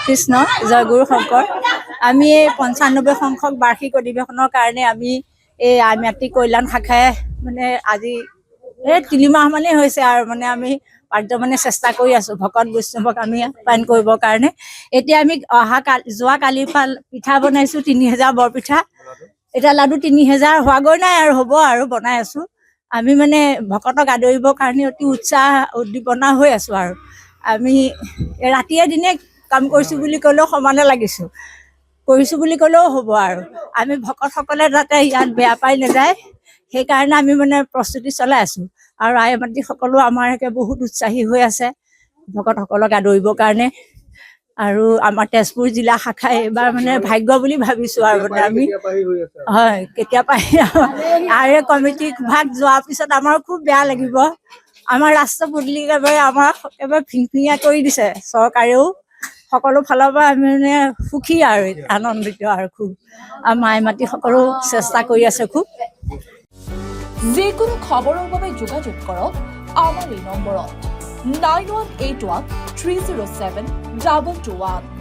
কৃষ্ণ জয়গুৰু শংকৰ আমি এই 95 সংখ্যক বাৰ্ষিক অধিৱেশনৰ কাৰণে আমি এই আই মাতৃ কল্যাণ শাখাই মানে আজি এই 3 মাহ মানেই হৈছে আৰু মানে আমি মানে চেষ্টা কৰি আছো ভকত বৈষ্ণৱক আমি আপ্যায়ন কৰিবৰ কাৰণে এতিয়া আমি যোৱা কালিৰ পিঠা বনাইছো 3000 বৰপিঠা এটা লাডু 3000 হোৱাগৈ নাই আৰু হ'ব আৰু বনাই আছো আমি মানে ভকতক আদৰিবৰ কাৰণে অতি উৎসাহ উদ্দীপনা হৈ আছো আৰু আমি ৰাতিয়ে দিনে কাম কৰিছো বুলি ক'লেও সমানে লাগিছো কৰিছো বুলি ক'লেও হ'ব আৰু আমি ভকতসকলে যাতে ইয়াত বেয়া পাই নাযায় সেইকাৰণে আমি মানে প্ৰস্তুতি চলাই আছো আৰু আই মাতৃ সকলো আমাৰ একে বহুত উৎসাহী হৈ আছে ভকতসকলক আদৰিবৰ কাৰণে আৰু আমাৰ তেজপুৰ জিলা শাখাই এবাৰ মানে ভাগ্য বুলি ভাবিছো আৰু মানে আমি হয় কেতিয়া পাই আৰু কমিটি ভাগ যোৱাৰ পিছত আমাৰ খুব বেয়া লাগিব আমাৰ ৰাষ্ট্ৰ পদূলি একেবাৰে আমাৰ একেবাৰে ফিংফিঙীয়া কৰি দিছে চৰকাৰেও সকলো ফালৰ পৰা আমি মানে সুখী আৰু আনন্দিত আৰু খুব মাই মাতৃ সকলো চেষ্টা কৰি আছে খুব যিকোনো খবৰৰ বাবে যোগাযোগ কৰক আমাৰ এই নম্বৰত 9181 307 221